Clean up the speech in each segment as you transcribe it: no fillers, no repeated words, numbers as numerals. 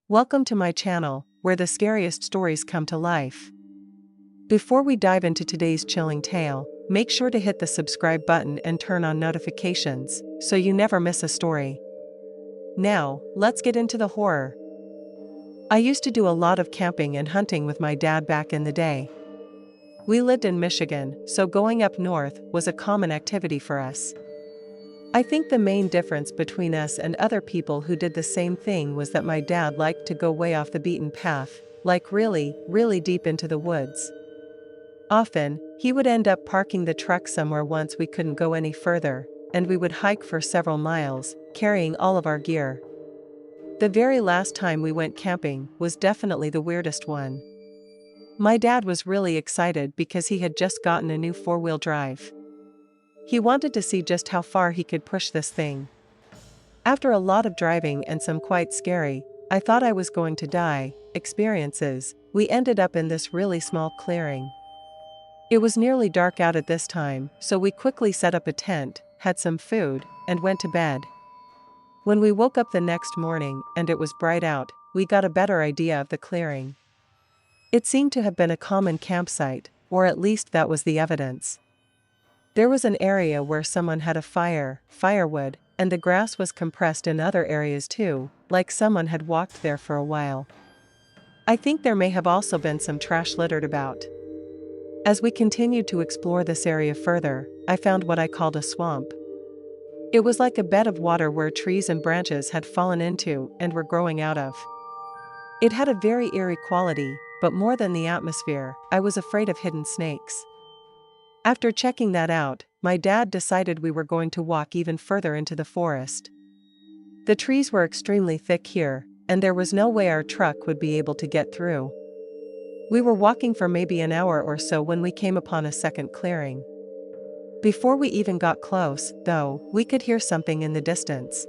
Welcome to my channel, where the scariest stories come to life. Before we dive into today's chilling tale, make sure to hit the subscribe button and turn on notifications, so you never miss a story. Now, let's get into the horror. I used to do a lot of camping and hunting with my dad back in the day. We lived in Michigan, so going up north was a common activity for us. I think the main difference between us and other people who did the same thing was that my dad liked to go way off the beaten path, like really, really deep into the woods. Often, he would end up parking the truck somewhere once we couldn't go any further, and we would hike for several miles, carrying all of our gear. The very last time we went camping was definitely the weirdest one. My dad was really excited because he had just gotten a new four-wheel drive. He wanted to see just how far he could push this thing. After a lot of driving and some quite scary, I thought I was going to die, experiences, we ended up in this really small clearing. It was nearly dark out at this time, so we quickly set up a tent, had some food, and went to bed. When we woke up the next morning and it was bright out, we got a better idea of the clearing. It seemed to have been a common campsite, or at least that was the evidence. There was an area where someone had a firewood, and the grass was compressed in other areas too, like someone had walked there for a while. I think there may have also been some trash littered about. As we continued to explore this area further, I found what I called a swamp. It was like a bed of water where trees and branches had fallen into and were growing out of. It had a very eerie quality, but more than the atmosphere, I was afraid of hidden snakes. After checking that out, my dad decided we were going to walk even further into the forest. The trees were extremely thick here, and there was no way our truck would be able to get through. We were walking for maybe an hour or so when we came upon a second clearing. Before we even got close, though, we could hear something in the distance.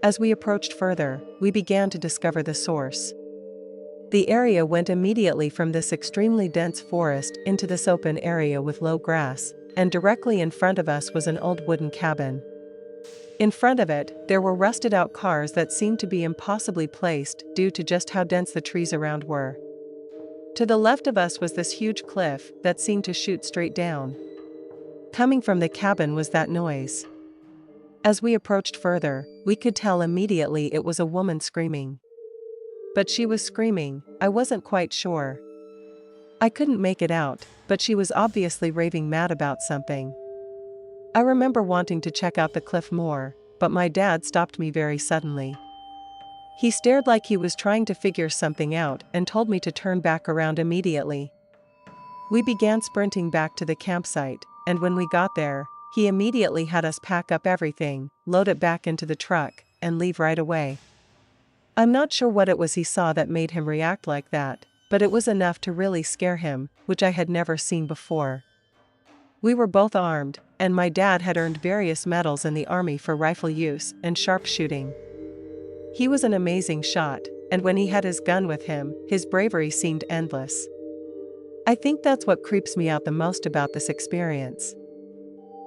As we approached further, we began to discover the source. The area went immediately from this extremely dense forest into this open area with low grass, and directly in front of us was an old wooden cabin. In front of it, there were rusted-out cars that seemed to be impossibly placed due to just how dense the trees around were. To the left of us was this huge cliff that seemed to shoot straight down. Coming from the cabin was that noise. As we approached further, we could tell immediately it was a woman screaming. But she was screaming, I wasn't quite sure. I couldn't make it out, but she was obviously raving mad about something. I remember wanting to check out the cliff more, but my dad stopped me very suddenly. He stared like he was trying to figure something out and told me to turn back around immediately. We began sprinting back to the campsite, and when we got there, he immediately had us pack up everything, load it back into the truck, and leave right away. I'm not sure what it was he saw that made him react like that, but it was enough to really scare him, which I had never seen before. We were both armed, and my dad had earned various medals in the army for rifle use and sharpshooting. He was an amazing shot, and when he had his gun with him, his bravery seemed endless. I think that's what creeps me out the most about this experience.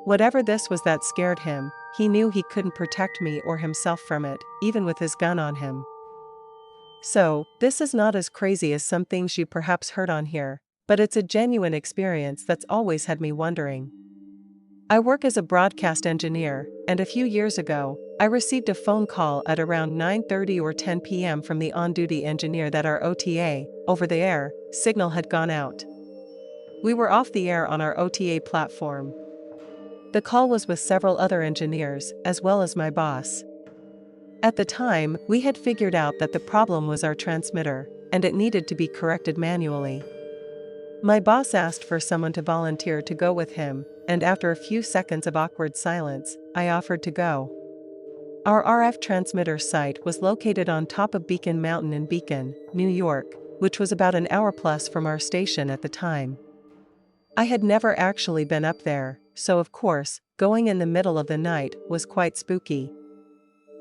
Whatever this was that scared him, he knew he couldn't protect me or himself from it, even with his gun on him. So, this is not as crazy as some things you perhaps heard on here, but it's a genuine experience that's always had me wondering. I work as a broadcast engineer, and a few years ago, I received a phone call at around 9:30 or 10 p.m. from the on-duty engineer that our OTA, over-the-air, signal had gone out. We were off the air on our OTA platform. The call was with several other engineers, as well as my boss. At the time, we had figured out that the problem was our transmitter, and it needed to be corrected manually. My boss asked for someone to volunteer to go with him, and after a few seconds of awkward silence, I offered to go. Our RF transmitter site was located on top of Beacon Mountain in Beacon, New York, which was about an hour plus from our station at the time. I had never actually been up there, so of course, going in the middle of the night was quite spooky.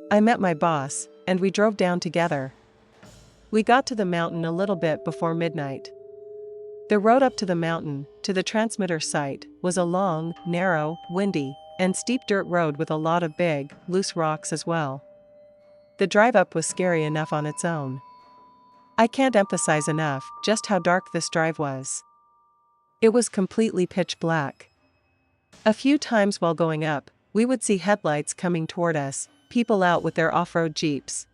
I met my boss, and we drove down together. We got to the mountain a little bit before midnight. The road up to the mountain, to the transmitter site, was a long, narrow, windy, and steep dirt road with a lot of big, loose rocks as well. The drive up was scary enough on its own. I can't emphasize enough just how dark this drive was. It was completely pitch black. A few times while going up, we would see headlights coming toward us, people out with their off-road jeeps.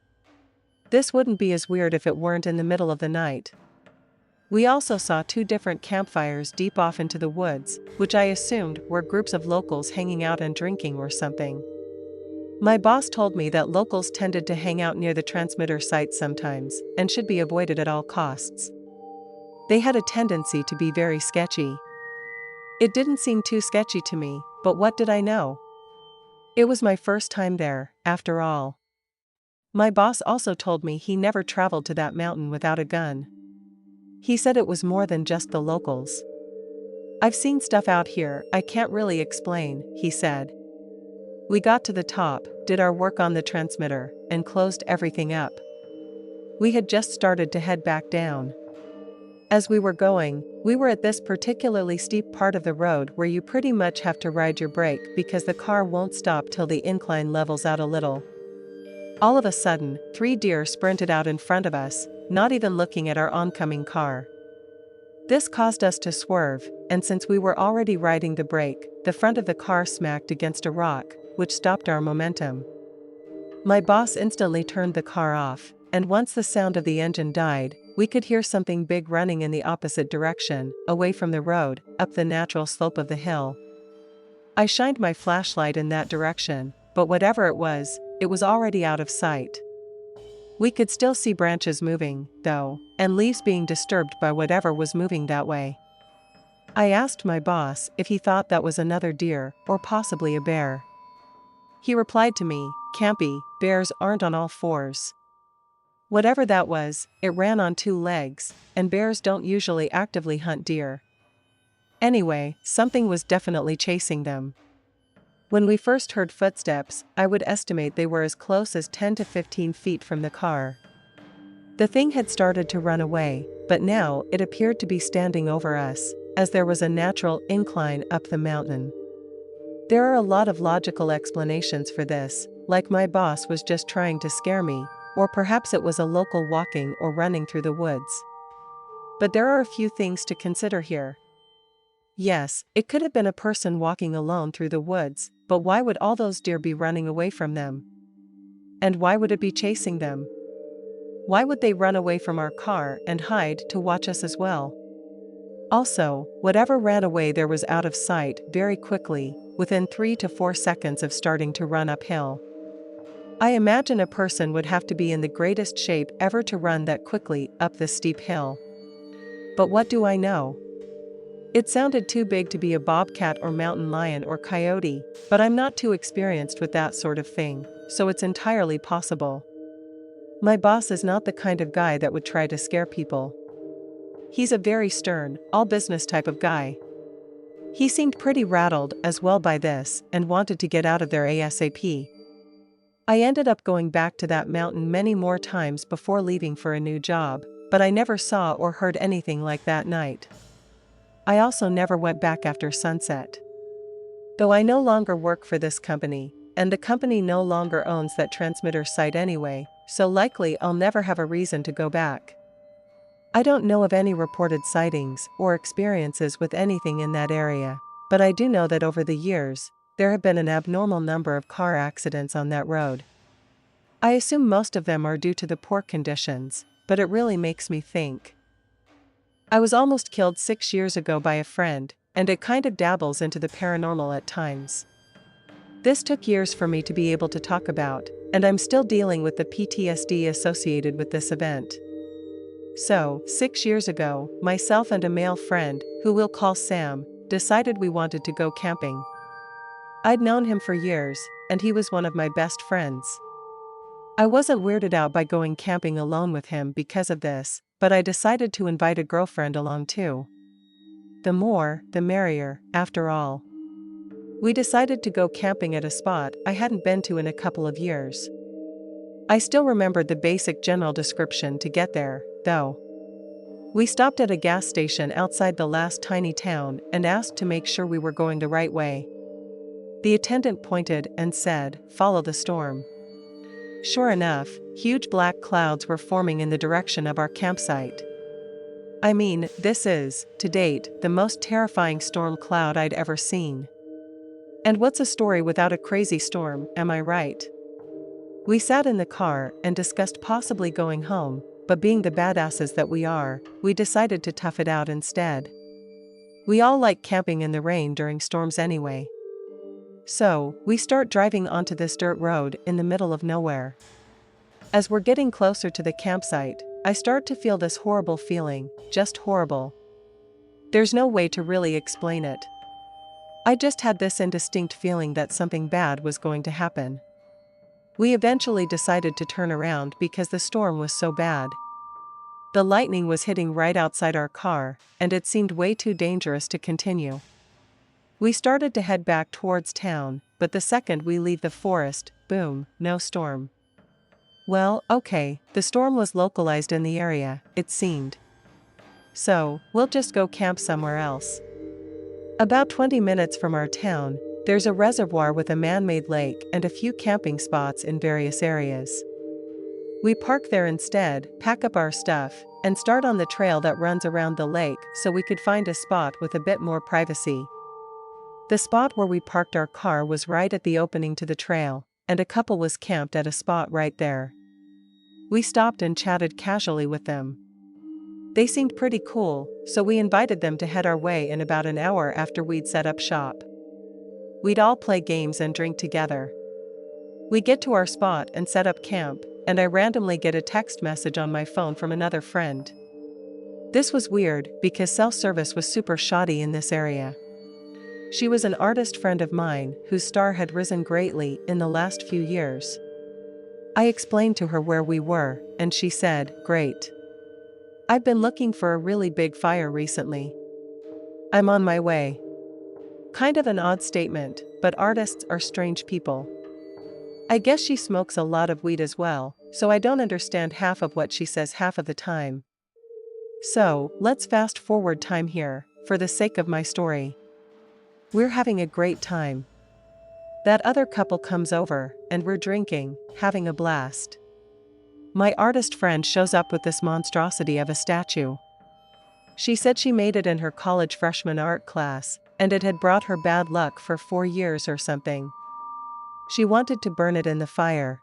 This wouldn't be as weird if it weren't in the middle of the night. We also saw 2 different campfires deep off into the woods, which I assumed were groups of locals hanging out and drinking or something. My boss told me that locals tended to hang out near the transmitter site sometimes, and should be avoided at all costs. They had a tendency to be very sketchy. It didn't seem too sketchy to me, but what did I know? It was my first time there, after all. My boss also told me he never traveled to that mountain without a gun. He said it was more than just the locals. I've seen stuff out here I can't really explain, he said. We got to the top, did our work on the transmitter, and closed everything up. We had just started to head back down. As we were going, we were at this particularly steep part of the road where you pretty much have to ride your brake because the car won't stop till the incline levels out a little. All of a sudden, 3 deer sprinted out in front of us, not even looking at our oncoming car. This caused us to swerve, and since we were already riding the brake, the front of the car smacked against a rock, which stopped our momentum. My boss instantly turned the car off, and once the sound of the engine died, we could hear something big running in the opposite direction, away from the road, up the natural slope of the hill. I shined my flashlight in that direction, but whatever it was already out of sight. We could still see branches moving, though, and leaves being disturbed by whatever was moving that way. I asked my boss if he thought that was another deer, or possibly a bear. He replied to me, "Campy, bears aren't on all fours." Whatever that was, it ran on 2 legs, and bears don't usually actively hunt deer. Anyway, something was definitely chasing them. When we first heard footsteps, I would estimate they were as close as 10 to 15 feet from the car. The thing had started to run away, but now it appeared to be standing over us, as there was a natural incline up the mountain. There are a lot of logical explanations for this, like my boss was just trying to scare me, or perhaps it was a local walking or running through the woods. But there are a few things to consider here. Yes, it could have been a person walking alone through the woods, but why would all those deer be running away from them? And why would it be chasing them? Why would they run away from our car and hide to watch us as well? Also, whatever ran away there was out of sight very quickly, within 3 to 4 seconds of starting to run uphill. I imagine a person would have to be in the greatest shape ever to run that quickly up this steep hill. But what do I know? It sounded too big to be a bobcat or mountain lion or coyote, but I'm not too experienced with that sort of thing, so it's entirely possible. My boss is not the kind of guy that would try to scare people. He's a very stern, all-business type of guy. He seemed pretty rattled as well by this and wanted to get out of there ASAP. I ended up going back to that mountain many more times before leaving for a new job, but I never saw or heard anything like that night. I also never went back after sunset. Though I no longer work for this company, and the company no longer owns that transmitter site anyway, so likely I'll never have a reason to go back. I don't know of any reported sightings or experiences with anything in that area, but I do know that over the years, there have been an abnormal number of car accidents on that road. I assume most of them are due to the poor conditions, but it really makes me think. I was almost killed 6 years ago by a friend, and it kind of dabbles into the paranormal at times. This took years for me to be able to talk about, and I'm still dealing with the PTSD associated with this event. So, 6 years ago, myself and a male friend, who we'll call Sam, decided we wanted to go camping. I'd known him for years, and he was one of my best friends. I wasn't weirded out by going camping alone with him because of this, but I decided to invite a girlfriend along too. The more, the merrier, after all. We decided to go camping at a spot I hadn't been to in a couple of years. I still remembered the basic general description to get there, though. We stopped at a gas station outside the last tiny town and asked to make sure we were going the right way. The attendant pointed and said, "Follow the storm." Sure enough, huge black clouds were forming in the direction of our campsite. I mean, this is, to date, the most terrifying storm cloud I'd ever seen. And what's a story without a crazy storm, am I right? We sat in the car and discussed possibly going home, but being the badasses that we are, we decided to tough it out instead. We all like camping in the rain during storms anyway. So, we start driving onto this dirt road in the middle of nowhere. As we're getting closer to the campsite, I start to feel this horrible feeling, just horrible. There's no way to really explain it. I just had this indistinct feeling that something bad was going to happen. We eventually decided to turn around because the storm was so bad. The lightning was hitting right outside our car, and it seemed way too dangerous to continue. We started to head back towards town, but the second we leave the forest, boom, no storm. Well, okay, the storm was localized in the area, it seemed. So, we'll just go camp somewhere else. About 20 minutes from our town, there's a reservoir with a man-made lake and a few camping spots in various areas. We park there instead, pack up our stuff, and start on the trail that runs around the lake so we could find a spot with a bit more privacy. The spot where we parked our car was right at the opening to the trail, and a couple was camped at a spot right there. We stopped and chatted casually with them. They seemed pretty cool, so we invited them to head our way in about an hour after we'd set up shop. We'd all play games and drink together. We get to our spot and set up camp, and I randomly get a text message on my phone from another friend. This was weird because cell service was super shoddy in this area. She was an artist friend of mine whose star had risen greatly in the last few years. I explained to her where we were, and she said, "Great. I've been looking for a really big fire recently. I'm on my way." Kind of an odd statement, but artists are strange people. I guess she smokes a lot of weed as well, so I don't understand half of what she says half of the time. So, let's fast forward time here, for the sake of my story. We're having a great time. That other couple comes over, and we're drinking, having a blast. My artist friend shows up with this monstrosity of a statue. She said she made it in her college freshman art class, and it had brought her bad luck for 4 years or something. She wanted to burn it in the fire.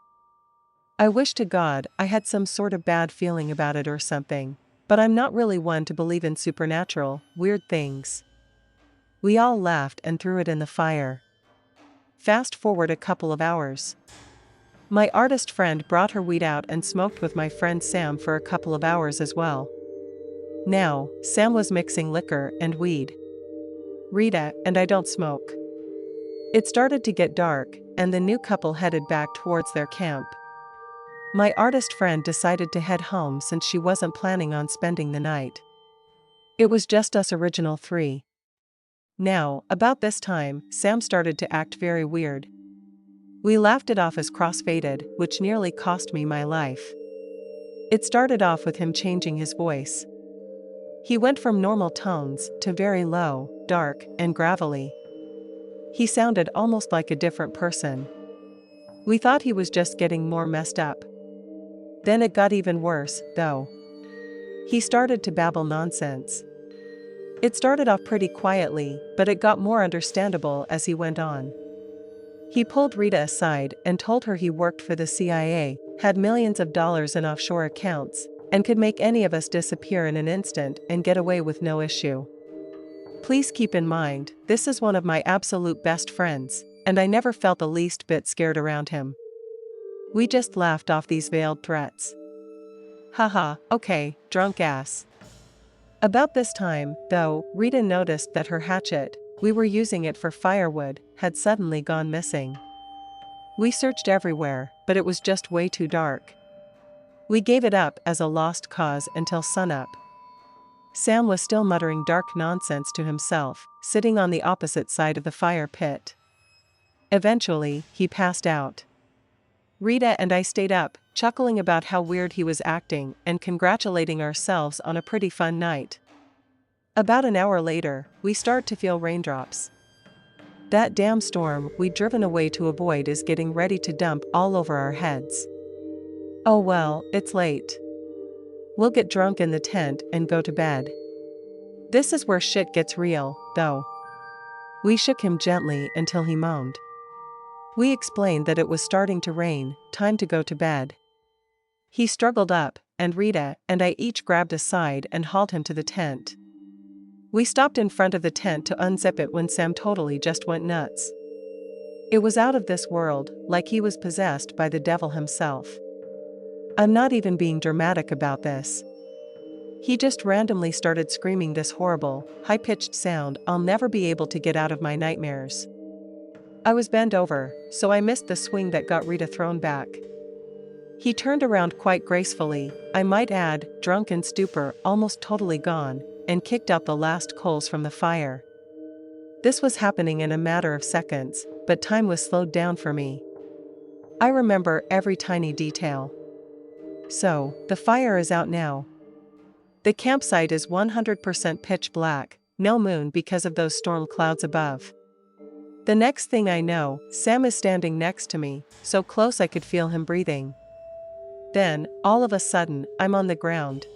I wish to God I had some sort of bad feeling about it or something, but I'm not really one to believe in supernatural, weird things. We all laughed and threw it in the fire. Fast forward a couple of hours. My artist friend brought her weed out and smoked with my friend Sam for a couple of hours as well. Now, Sam was mixing liquor and weed. Rita and I don't smoke. It started to get dark, and the new couple headed back towards their camp. My artist friend decided to head home since she wasn't planning on spending the night. It was just us original three. Now, about this time, Sam started to act very weird. We laughed it off as cross-faded, which nearly cost me my life. It started off with him changing his voice. He went from normal tones to very low, dark, and gravelly. He sounded almost like a different person. We thought he was just getting more messed up. Then it got even worse, though. He started to babble nonsense. It started off pretty quietly, but it got more understandable as he went on. He pulled Rita aside and told her he worked for the CIA, had millions of dollars in offshore accounts, and could make any of us disappear in an instant and get away with no issue. Please keep in mind, this is one of my absolute best friends, and I never felt the least bit scared around him. We just laughed off these veiled threats. Haha, okay, drunk ass. About this time, though, Rita noticed that her hatchet, we were using it for firewood, had suddenly gone missing. We searched everywhere, but it was just way too dark. We gave it up as a lost cause until sunup. Sam was still muttering dark nonsense to himself, sitting on the opposite side of the fire pit. Eventually, he passed out. Rita and I stayed up, chuckling about how weird he was acting and congratulating ourselves on a pretty fun night. About an hour later, we start to feel raindrops. That damn storm we'd driven away to avoid is getting ready to dump all over our heads. Oh well, it's late. We'll get drunk in the tent and go to bed. This is where shit gets real, though. We shook him gently until he moaned. We explained that it was starting to rain, time to go to bed. He struggled up, and Rita and I each grabbed a side and hauled him to the tent. We stopped in front of the tent to unzip it when Sam totally just went nuts. It was out of this world, like he was possessed by the devil himself. I'm not even being dramatic about this. He just randomly started screaming this horrible, high-pitched sound I'll never be able to get out of my nightmares. I was bent over, so I missed the swing that got Rita thrown back. He turned around quite gracefully, I might add, drunk in stupor, almost totally gone, and kicked out the last coals from the fire. This was happening in a matter of seconds, but time was slowed down for me. I remember every tiny detail. So, the fire is out now. The campsite is 100% pitch black, no moon because of those storm clouds above. The next thing I know, Sam is standing next to me, so close I could feel him breathing. Then, all of a sudden, I'm on the ground.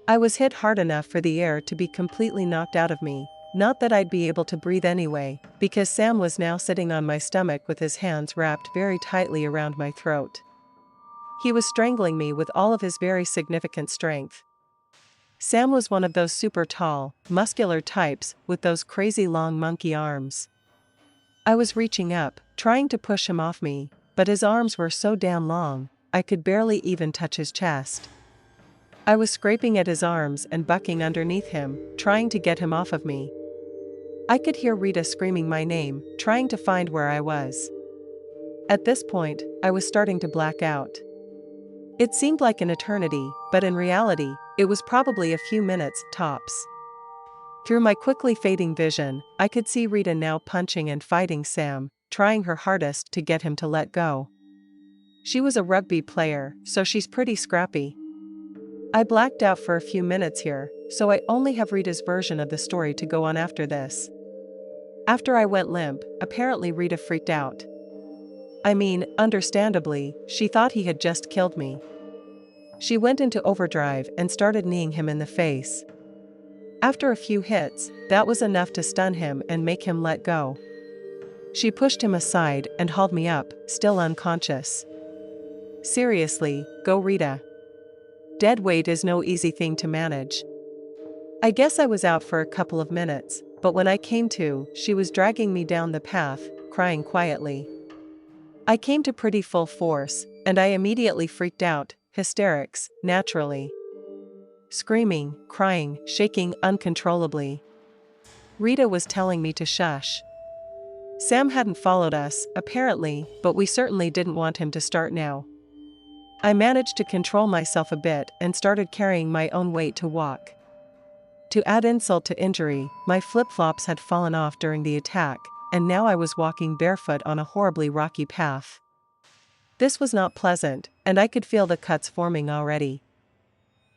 I was hit hard enough for the air to be completely knocked out of me, not that I'd be able to breathe anyway, because Sam was now sitting on my stomach with his hands wrapped very tightly around my throat. He was strangling me with all of his very significant strength. Sam was one of those super tall, muscular types with those crazy long monkey arms. I was reaching up, trying to push him off me, but his arms were so damn long, I could barely even touch his chest. I was scraping at his arms and bucking underneath him, trying to get him off of me. I could hear Rita screaming my name, trying to find where I was. At this point, I was starting to black out. It seemed like an eternity, but in reality, it was probably a few minutes, tops. Through my quickly fading vision, I could see Rita now punching and fighting Sam, trying her hardest to get him to let go. She was a rugby player, so she's pretty scrappy. I blacked out for a few minutes here, so I only have Rita's version of the story to go on after this. After I went limp, apparently Rita freaked out. I mean, understandably, she thought he had just killed me. She went into overdrive and started kneeing him in the face. After a few hits, that was enough to stun him and make him let go. She pushed him aside and hauled me up, still unconscious. Seriously, go Rita. Dead weight is no easy thing to manage. I guess I was out for a couple of minutes, but when I came to, she was dragging me down the path, crying quietly. I came to pretty full force, and I immediately freaked out, hysterics, naturally. Screaming, crying, shaking uncontrollably. Rita was telling me to shush. Sam hadn't followed us, apparently, but we certainly didn't want him to start now. I managed to control myself a bit and started carrying my own weight to walk. To add insult to injury, my flip-flops had fallen off during the attack, and now I was walking barefoot on a horribly rocky path. This was not pleasant, and I could feel the cuts forming already.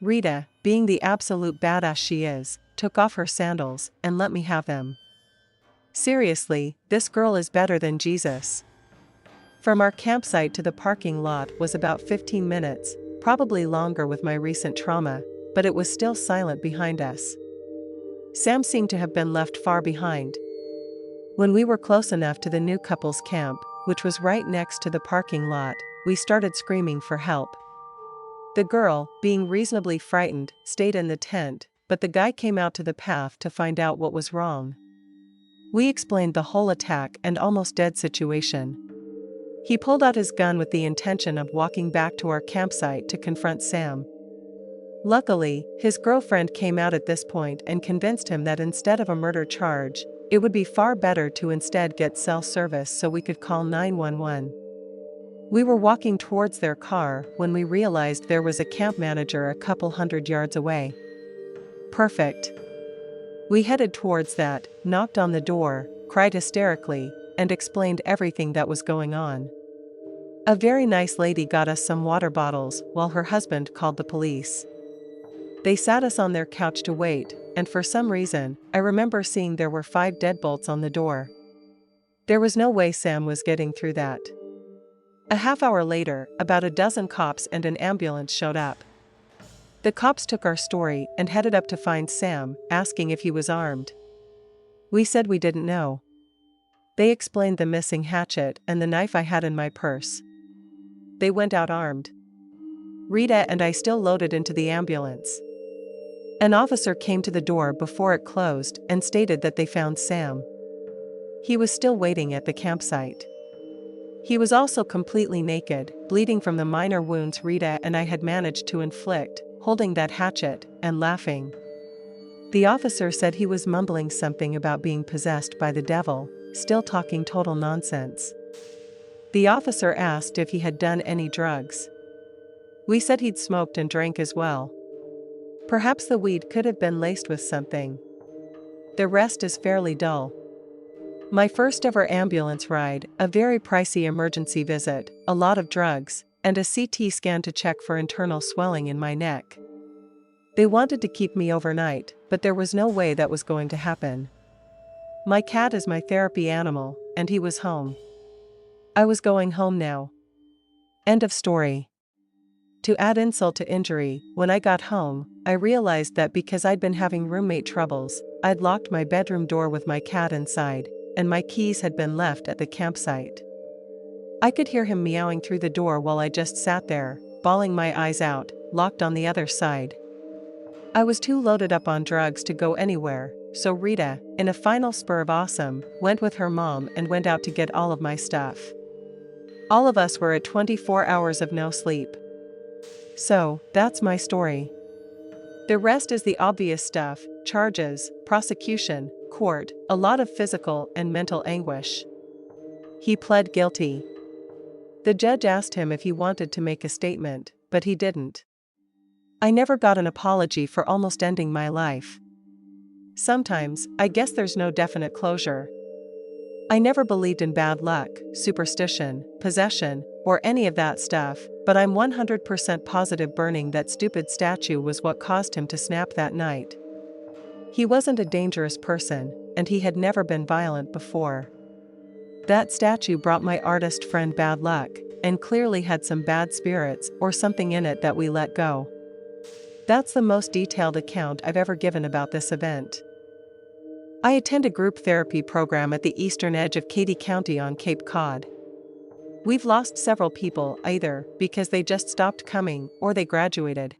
Rita, being the absolute badass she is, took off her sandals and let me have them. Seriously, this girl is better than Jesus. From our campsite to the parking lot was about 15 minutes, probably longer with my recent trauma, but it was still silent behind us. Sam seemed to have been left far behind. When we were close enough to the new couple's camp, which was right next to the parking lot, we started screaming for help. The girl, being reasonably frightened, stayed in the tent, but the guy came out to the path to find out what was wrong. We explained the whole attack and almost dead situation. He pulled out his gun with the intention of walking back to our campsite to confront Sam. Luckily, his girlfriend came out at this point and convinced him that instead of a murder charge, it would be far better to instead get cell service so we could call 911. We were walking towards their car when we realized there was a camp manager a couple hundred yards away. Perfect. We headed towards that, knocked on the door, cried hysterically, and explained everything that was going on. A very nice lady got us some water bottles while her husband called the police. They sat us on their couch to wait, and for some reason, I remember seeing there were 5 deadbolts on the door. There was no way Sam was getting through that. A half hour later, about a dozen cops and an ambulance showed up. The cops took our story and headed up to find Sam, asking if he was armed. We said we didn't know. They explained the missing hatchet and the knife I had in my purse. They went out armed. Rita and I still loaded into the ambulance. An officer came to the door before it closed and stated that they found Sam. He was still waiting at the campsite. He was also completely naked, bleeding from the minor wounds Rita and I had managed to inflict, holding that hatchet, and laughing. The officer said he was mumbling something about being possessed by the devil, still talking total nonsense. The officer asked if he had done any drugs. We said he'd smoked and drank as well. Perhaps the weed could have been laced with something. The rest is fairly dull. My first ever ambulance ride, a very pricey emergency visit, a lot of drugs, and a CT scan to check for internal swelling in my neck. They wanted to keep me overnight, but there was no way that was going to happen. My cat is my therapy animal, and he was home. I was going home now. End of story. To add insult to injury, when I got home, I realized that because I'd been having roommate troubles, I'd locked my bedroom door with my cat inside, and my keys had been left at the campsite. I could hear him meowing through the door while I just sat there, bawling my eyes out, locked on the other side. I was too loaded up on drugs to go anywhere, so Rita, in a final spur of awesome, went with her mom and went out to get all of my stuff. All of us were at 24 hours of no sleep. So, that's my story. The rest is the obvious stuff: charges, prosecution, court, a lot of physical and mental anguish. He pled guilty. The judge asked him if he wanted to make a statement, but he didn't. I never got an apology for almost ending my life. Sometimes, I guess there's no definite closure. I never believed in bad luck, superstition, possession, or any of that stuff, but I'm 100% positive burning that stupid statue was what caused him to snap that night. He wasn't a dangerous person, and he had never been violent before. That statue brought my artist friend bad luck, and clearly had some bad spirits or something in it that we let go. That's the most detailed account I've ever given about this event. I attend a group therapy program at the eastern edge of Katy County on Cape Cod. We've lost several people either because they just stopped coming or they graduated.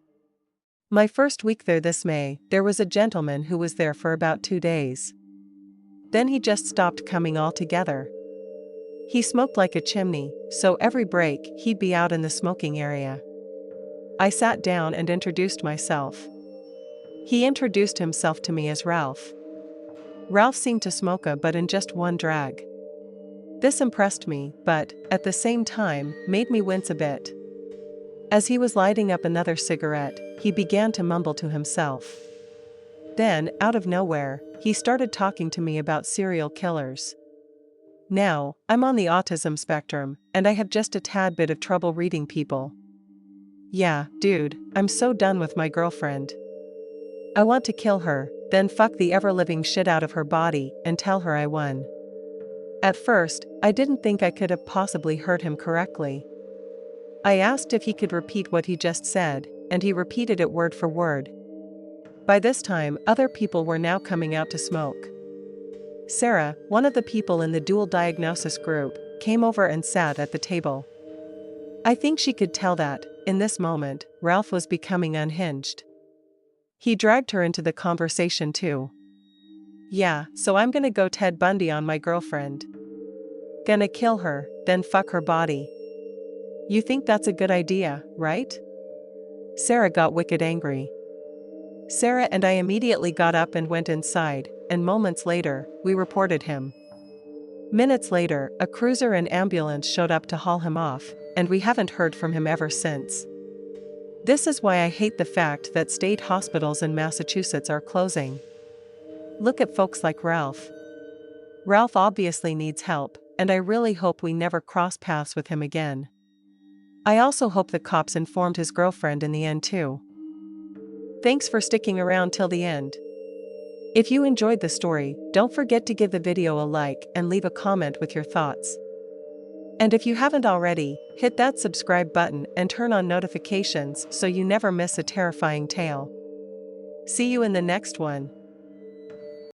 My first week there this May, there was a gentleman who was there for about 2 days. Then he just stopped coming altogether. He smoked like a chimney, so every break he'd be out in the smoking area. I sat down and introduced myself. He introduced himself to me as Ralph. Ralph seemed to smoke a but in just one drag. This impressed me, but, at the same time, made me wince a bit. As he was lighting up another cigarette, he began to mumble to himself. Then, out of nowhere, he started talking to me about serial killers. Now, I'm on the autism spectrum, and I have just a tad bit of trouble reading people. Yeah, dude, I'm so done with my girlfriend. I want to kill her, then fuck the ever-living shit out of her body, and tell her I won. At first, I didn't think I could have possibly heard him correctly. I asked if he could repeat what he just said, and he repeated it word for word. By this time, other people were now coming out to smoke. Sarah, one of the people in the dual diagnosis group, came over and sat at the table. I think she could tell that, in this moment, Ralph was becoming unhinged. He dragged her into the conversation too. Yeah, so I'm gonna go Ted Bundy on my girlfriend. Gonna kill her, then fuck her body. You think that's a good idea, right? Sarah got wicked angry. Sarah and I immediately got up and went inside, and moments later, we reported him. Minutes later, a cruiser and ambulance showed up to haul him off, and we haven't heard from him ever since. This is why I hate the fact that state hospitals in Massachusetts are closing. Look at folks like Ralph. Ralph obviously needs help, and I really hope we never cross paths with him again. I also hope the cops informed his girlfriend in the end too. Thanks for sticking around till the end. If you enjoyed the story, don't forget to give the video a like and leave a comment with your thoughts. And if you haven't already, hit that subscribe button and turn on notifications so you never miss a terrifying tale. See you in the next one.